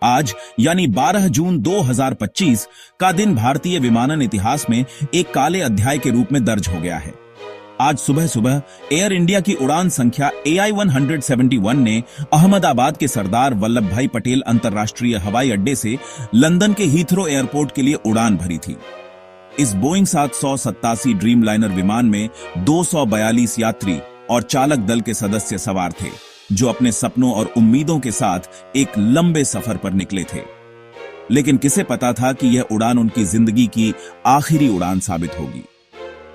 आज यानी 12 जून 2025 का दिन भारतीय विमानन इतिहास में एक काले अध्याय के रूप में दर्ज हो गया है। आज सुबह सुबह एयर इंडिया की उड़ान संख्या AI-171 ने अहमदाबाद के सरदार वल्लभ भाई पटेल अंतर्राष्ट्रीय हवाई अड्डे से लंदन के हीथ्रो एयरपोर्ट के लिए उड़ान भरी थी। इस बोइंग 787 ड्रीमलाइनर विमान में 242 यात्री और चालक दल के सदस्य सवार थे, जो अपने सपनों और उम्मीदों के साथ एक लंबे सफर पर निकले थे। लेकिन किसे पता था कि यह उड़ान उनकी जिंदगी की आखिरी उड़ान साबित होगी।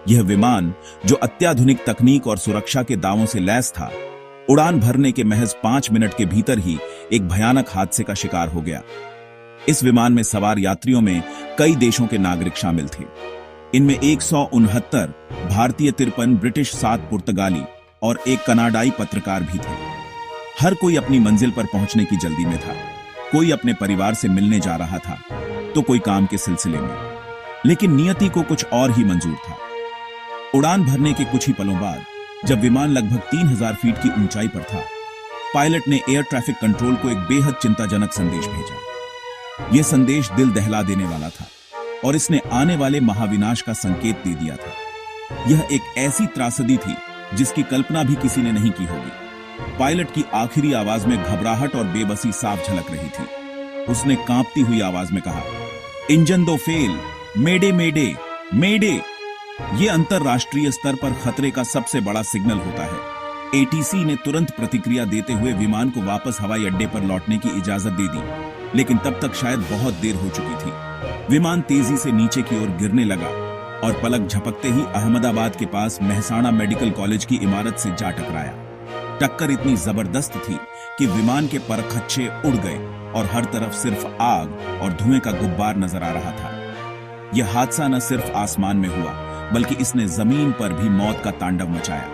यह विमान, जो अत्याधुनिक तकनीक और सुरक्षा के दावों से लैस था, उड़ान भरने के महज 5 मिनट के भीतर ही एक भयानक हादसे का शिकार हो गया। इस विमान में सवार यात्रियों में कई देशों के नागरिक शामिल थे। इनमें 169 भारतीय, 53 ब्रिटिश, 7 पुर्तगाली और एक कनाडाई पत्रकार भी थे। हर कोई अपनी मंजिल पर पहुंचने की जल्दी में था। कोई अपने परिवार से मिलने जा रहा था, तो कोई काम के सिलसिले में। लेकिन नियति को कुछ और ही मंजूर था। उड़ान भरने के कुछ ही पलों बाद, जब विमान लगभग 3000 फीट की ऊंचाई पर था, पायलट ने एयर ट्रैफिक कंट्रोल को एक बेहद चिंताजनक संदेश भेजा। यह संदेश दिल दहला देने वाला था और इसने आने वाले महाविनाश का संकेत दे दिया था। यह एक ऐसी त्रासदी थी जिसकी कल्पना भी किसी ने नहीं की होगी। पायलट की आखिरी आवाज में घबराहट और बेबसी साफ झलक रही थी। उसने कांपती हुई आवाज में कहा, इंजन दो फेल, मेडे मेडे मेडे। यह अंतरराष्ट्रीय स्तर पर खतरे का सबसे बड़ा सिग्नल होता है। ATC ने तुरंत प्रतिक्रिया देते हुए विमान को वापस हवाई अड्डे पर लौटने की इजाजत दे दी, लेकिन तब तक शायद बहुत देर हो चुकी थी। विमान तेजी से नीचे की ओर गिरने लगा और पलक झपकते ही अहमदाबाद के पास मेहसाणा मेडिकल कॉलेज की इमारत से जा टकराया। टक्कर इतनी जबरदस्त थी कि विमान के परखच्चे उड़ गए और हर तरफ सिर्फ आग और धुएं का गुब्बार नजर आ रहा था। यह हादसा न सिर्फ आसमान में हुआ, बल्कि इसने जमीन पर भी मौत का तांडव मचाया।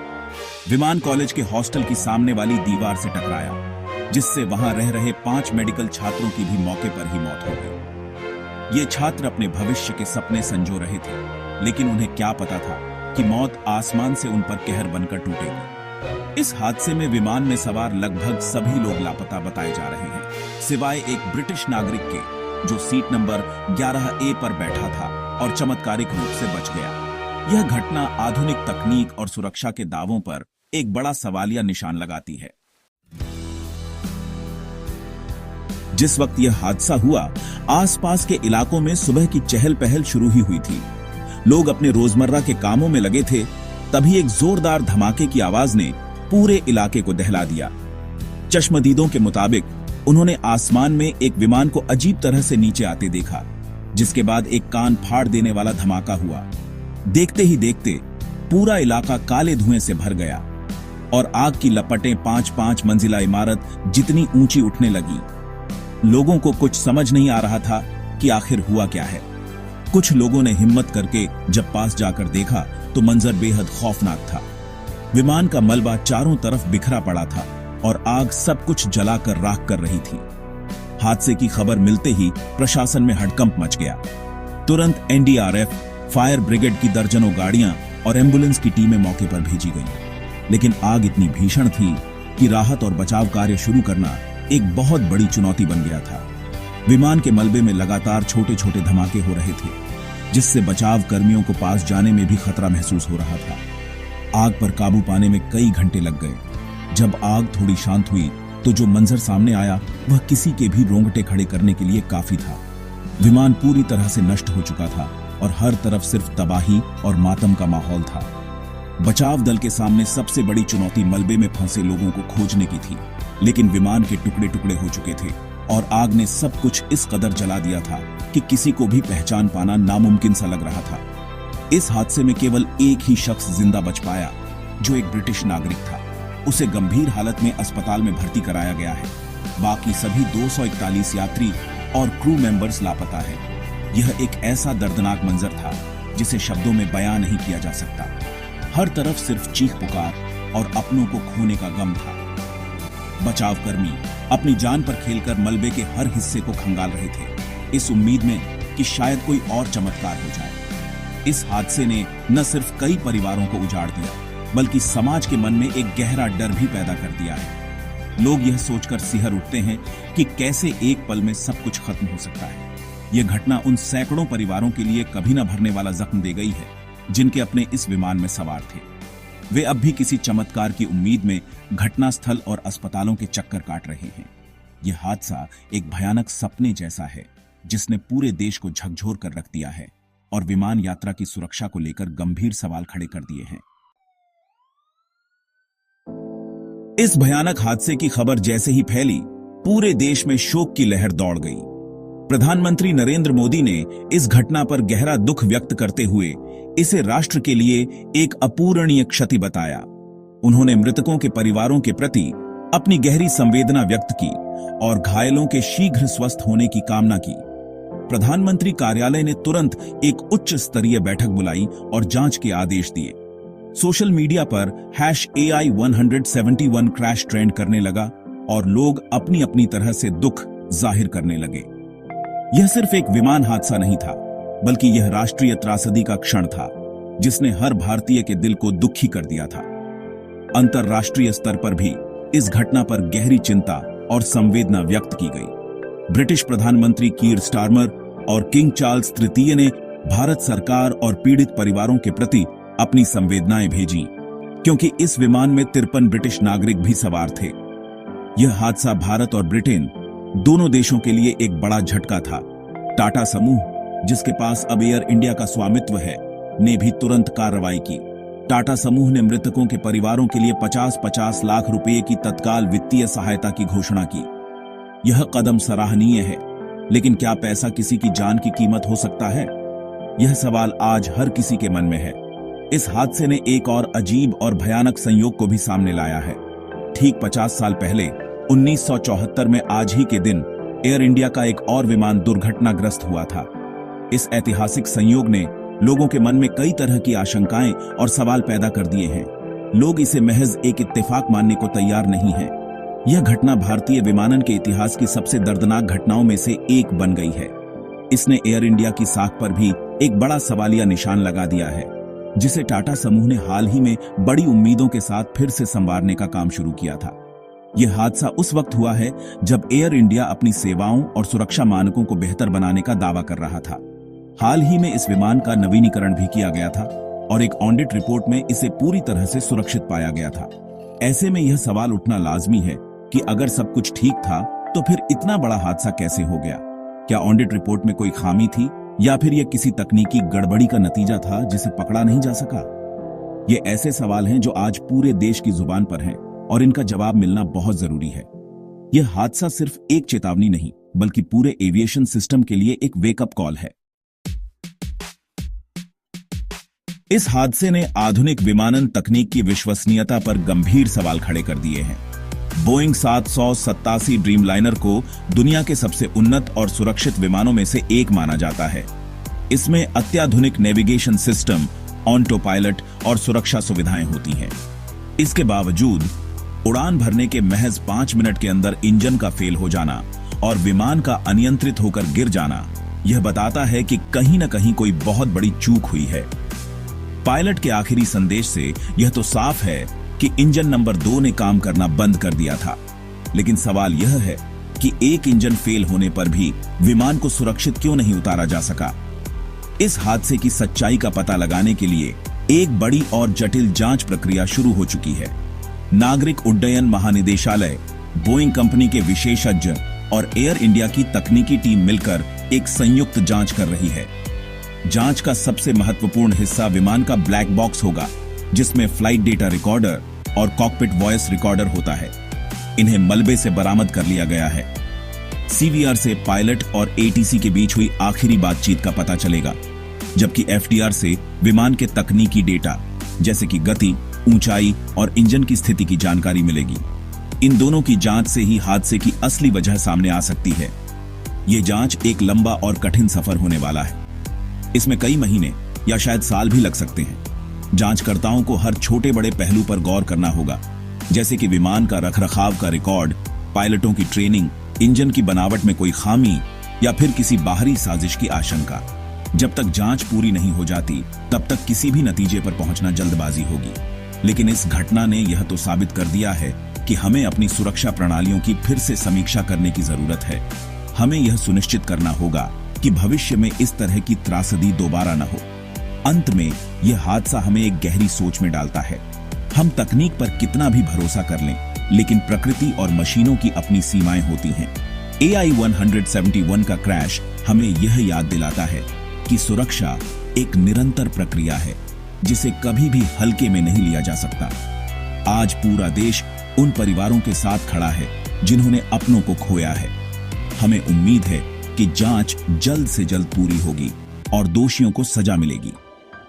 विमान कॉलेज के हॉस्टल की सामने वाली दीवार से टकराया, जिससे वहां रह रहे 5 मेडिकल छात्रों की भी मौके पर ही मौत हो गई। ये छात्र अपने भविष्य के सपने संजो रहे थे, लेकिन उन्हें क्या पता था कि मौत आसमान से उन पर कहर बनकर टूटेगी। इस हादसे में विमान में सवार लगभग सभी लोग लापता बताए जा रहे हैं, सिवाय एक ब्रिटिश नागरिक के, जो सीट नंबर 11A पर बैठा था और चमत्कारिक रूप से बच गया। यह घटना आधुनिक तकनीक और सुरक्षा के दावों पर एक बड़ा सवालिया निशान लगाती है। जिस वक्त यह हादसा हुआ, आसपास के इलाकों में सुबह की चहल पहल शुरू ही हुई थी। लोग अपने रोजमर्रा के कामों में लगे थे, तभी एक जोरदार धमाके की आवाज ने पूरे इलाके को दहला दिया। चश्मदीदों के मुताबिक उन्होंने आसमान में एक विमान को अजीब तरह से नीचे आते देखा, जिसके बाद एक कान फाड़ देने वाला धमाका हुआ। देखते ही देखते पूरा इलाका काले धुएं से भर गया और आग की लपटें 5-5 मंजिला इमारत जितनी ऊंची उठने लगी। लोगों को कुछ समझ नहीं आ रहा था कि आखिर हुआ क्या है। कुछ लोगों ने हिम्मत करके जब पास जाकर देखा तो मंजर बेहद खौफनाक था। विमान का मलबा चारों तरफ बिखरा पड़ा था और आग सब कुछ जलाकर राख कर रही थी। हादसे की खबर मिलते ही प्रशासन में हड़कंप मच गया। तुरंत NDRF, फायर ब्रिगेड की दर्जनों गाड़ियां और एम्बुलेंस की टीमें मौके पर भेजी गईं। लेकिन आग इतनी भीषण थी कि राहत और बचाव कार्य शुरू करना एक बहुत बड़ी चुनौती बन गया था। विमान के मलबे में लगातार छोटे छोटे धमाके हो रहे थे, जिससे बचाव कर्मियों को पास जाने में भी खतरा महसूस हो रहा था। आग पर काबू पाने में कई घंटे लग गए। जब आग थोड़ी शांत हुई तो जो मंजर सामने आया वह किसी के भी रोंगटे खड़े करने के लिए काफी था। विमान पूरी तरह से नष्ट हो चुका था और हर तरफ सिर्फ तबाही और मातम का माहौल था। बचाव दल के सामने सबसे बड़ी चुनौती मलबे में फंसे लोगों को खोजने की थी, लेकिन विमान के टुकड़े टुकड़े हो चुके थे और आग ने सब कुछ इस कदर जला दिया था कि किसी को भी पहचान पाना नामुमकिन सा लग रहा था। इस हादसे में केवल एक ही शख्स जिंदा बच पाया, जो एक ब्रिटिश नागरिक था। उसे गंभीर हालत में अस्पताल में भर्ती कराया गया है। बाकी सभी 241 यात्री और क्रू मेंबर्स लापता है। यह एक ऐसा दर्दनाक मंजर था जिसे शब्दों में बयां नहीं किया जा सकता। हर तरफ सिर्फ चीख पुकार और अपनों को खोने का गम था। बचाव कर्मी अपनी जान पर खेलकर मलबे के हर हिस्से को खंगाल रहे थे, इस उम्मीद में कि शायद कोई और चमत्कार हो जाए। इस हादसे ने न सिर्फ कई परिवारों को उजाड़ दिया, बल्कि समाज के मन में एक गहरा डर भी पैदा कर दिया है। लोग यह सोचकर सिहर उठते हैं कि कैसे एक पल में सब कुछ खत्म हो सकता है। यह घटना उन सैकड़ों परिवारों के लिए कभी न भरने वाला जख्म दे गई है जिनके अपने इस विमान में सवार थे। वे अब भी किसी चमत्कार की उम्मीद में घटनास्थल और अस्पतालों के चक्कर काट रहे हैं। यह हादसा एक भयानक सपने जैसा है जिसने पूरे देश को झकझोर कर रख दिया है और विमान यात्रा की सुरक्षा को लेकर गंभीर सवाल खड़े कर दिए हैं। इस भयानक हादसे की खबर जैसे ही फैली, पूरे देश में शोक की लहर दौड़ गई। प्रधानमंत्री नरेंद्र मोदी ने इस घटना पर गहरा दुख व्यक्त करते हुए इसे राष्ट्र के लिए एक अपूरणीय क्षति बताया। उन्होंने मृतकों के परिवारों के प्रति अपनी गहरी संवेदना व्यक्त की और घायलों के शीघ्र स्वस्थ होने की कामना की। प्रधानमंत्री कार्यालय ने तुरंत एक उच्च स्तरीय बैठक बुलाई और जांच के आदेश दिए। सोशल मीडिया पर #AI171 क्रैश ट्रेंड करने लगा और लोग अपनी अपनी तरह से दुख जाहिर करने लगे। यह सिर्फ एक विमान हादसा नहीं था, बल्कि यह राष्ट्रीय त्रासदी का क्षण था जिसने हर भारतीय के दिल को दुखी कर दिया था। अंतर्राष्ट्रीय स्तर पर भी इस घटना पर गहरी चिंता और संवेदना व्यक्त की गई। ब्रिटिश प्रधानमंत्री कीर स्टारमर और किंग चार्ल्स तृतीय ने भारत सरकार और पीड़ित परिवारों के प्रति अपनी संवेदनाएं भेजी, क्योंकि इस विमान में 53 ब्रिटिश नागरिक भी सवार थे। यह हादसा भारत और ब्रिटेन दोनों देशों के लिए एक बड़ा झटका था। टाटा समूह, जिसके पास अब एयर इंडिया का स्वामित्व है, ने भी तुरंत कार्रवाई की। टाटा समूह ने मृतकों के परिवारों के लिए 50-50 लाख रुपए की तत्काल वित्तीय सहायता की घोषणा की। यह कदम सराहनीय है, लेकिन क्या पैसा किसी की जान की कीमत हो सकता है? यह सवाल आज हर किसी के मन में है। इस हादसे ने एक और अजीब और भयानक संयोग को भी सामने लाया है। ठीक 50 साल पहले 1974 में आज ही के दिन एयर इंडिया का एक और विमान दुर्घटनाग्रस्त हुआ था। इस ऐतिहासिक संयोग ने लोगों के मन में कई तरह की आशंकाएं और सवाल पैदा कर दिए हैं। लोग इसे महज एक इत्तेफाक मानने को तैयार नहीं हैं। यह घटना भारतीय विमानन के इतिहास की सबसे दर्दनाक घटनाओं में से एक बन गई है। इसने एयर इंडिया की साख पर भी एक बड़ा सवालिया निशान लगा दिया है, जिसे टाटा समूह ने हाल ही में बड़ी उम्मीदों के साथ फिर से संवारने का काम शुरू किया था। यह हादसा उस वक्त हुआ है जब एयर इंडिया अपनी सेवाओं और सुरक्षा मानकों को बेहतर बनाने का दावा कर रहा था। हाल ही में इस विमान का नवीनीकरण भी किया गया था और एक ऑडिट रिपोर्ट में इसे पूरी तरह से सुरक्षित पाया गया था। ऐसे में यह सवाल उठना लाजमी है कि अगर सब कुछ ठीक था तो फिर इतना बड़ा हादसा कैसे हो गया? क्या ऑडिट रिपोर्ट में कोई खामी थी या फिर यह किसी तकनीकी गड़बड़ी का नतीजा था जिसे पकड़ा नहीं जा सका? ये ऐसे सवाल हैं जो आज पूरे देश की जुबान पर हैं और इनका जवाब मिलना बहुत जरूरी है। यह हादसा सिर्फ एक चेतावनी नहीं, बल्कि पूरे एविएशन सिस्टम के लिए एक वेकअप कॉल है। इस हादसे ने आधुनिक विमानन तकनीक की विश्वसनीयता पर गंभीर सवाल खड़े कर दिए हैं। बोइंग 787 ड्रीमलाइनर को दुनिया के सबसे उन्नत और सुरक्षित विमानों में से एक माना जाता है। इसमें अत्याधुनिक नेविगेशन सिस्टम, ऑटो पायलट और सुरक्षा सुविधाएं होती हैं। इसके बावजूद उड़ान भरने के महज 5 मिनट के अंदर इंजन का फेल हो जाना और विमान का अनियंत्रित होकर गिर जाना, यह बताता है कि कहीं न कहीं कोई बहुत बड़ी चूक हुई है। पायलट के आखिरी संदेश से यह तो साफ है कि इंजन नंबर 2 ने काम करना बंद कर दिया था। लेकिन सवाल यह है कि एक इंजन फेल होने पर भी विमान को सुरक्षित क्यों नहीं उतारा जा सका? इस हादसे की सच्चाई का पता लगाने के लिए एक बड़ी और जटिल जांच प्रक्रिया शुरू हो चुकी है। नागरिक उड्डयन महानिदेशालय, बोइंग कंपनी के विशेषज्ञ और एयर इंडिया की तकनीकी टीम मिलकर एक संयुक्त जांच कर रही है। जांच का सबसे महत्वपूर्ण हिस्सा विमान का ब्लैक बॉक्स होगा, जिसमें फ्लाइट डेटा रिकॉर्डर और कॉकपिट वॉइस रिकॉर्डर होता है। इन्हें मलबे से बरामद कर लिया गया है। सीवीआर से पायलट और एटीसी के बीच हुई आखिरी बातचीत का पता चलेगा, जबकि एफडीआर से विमान के तकनीकी डेटा जैसे कि गति, ऊंचाई और इंजन की स्थिति की जानकारी मिलेगी। इन दोनों की जांच से ही हादसे की असली वजह सामने आ सकती है। यह जांच एक लंबा और कठिन सफर होने वाला है। इसमें कई महीने या शायद साल भी लग सकते हैं। जांचकर्ताओं को हर छोटे बड़े पहलू पर गौर करना होगा, जैसे कि विमान का रखरखाव का रिकॉर्ड, पायलटों की ट्रेनिंग, इंजन की बनावट में कोई खामी या फिर किसी बाहरी साजिश की आशंका। जब तक जांच पूरी नहीं हो जाती, तब तक किसी भी नतीजे पर पहुंचना जल्दबाजी होगी। लेकिन इस घटना ने यह तो साबित कर दिया है कि हमें अपनी सुरक्षा प्रणालियों की फिर से समीक्षा करने की जरूरत है। हमें यह सुनिश्चित करना होगा कि भविष्य में इस तरह की त्रासदी दोबारा न हो। अंत में यह हादसा हमें एक गहरी सोच में डालता है। हम तकनीक पर कितना भी भरोसा कर लें, लेकिन प्रकृति और मशीनों की अपनी सीमाएं होती हैं। AI-171 का क्रैश हमें यह याद दिलाता है कि सुरक्षा एक निरंतर प्रक्रिया है, जिसे कभी भी हल्के में नहीं लिया जा सकता। आज पूरा देश उन परिवारों के साथ खड़ा है जिन्होंने अपनों को खोया है। हमें उम्मीद है कि जांच जल्द से जल्द पूरी होगी और दोषियों को सजा मिलेगी।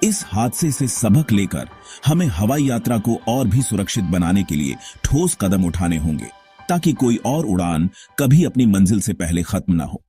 इस हादसे से सबक लेकर हमें हवाई यात्रा को और भी सुरक्षित बनाने के लिए ठोस कदम उठाने होंगे, ताकि कोई और उड़ान कभी अपनी मंजिल से पहले खत्म ना हो।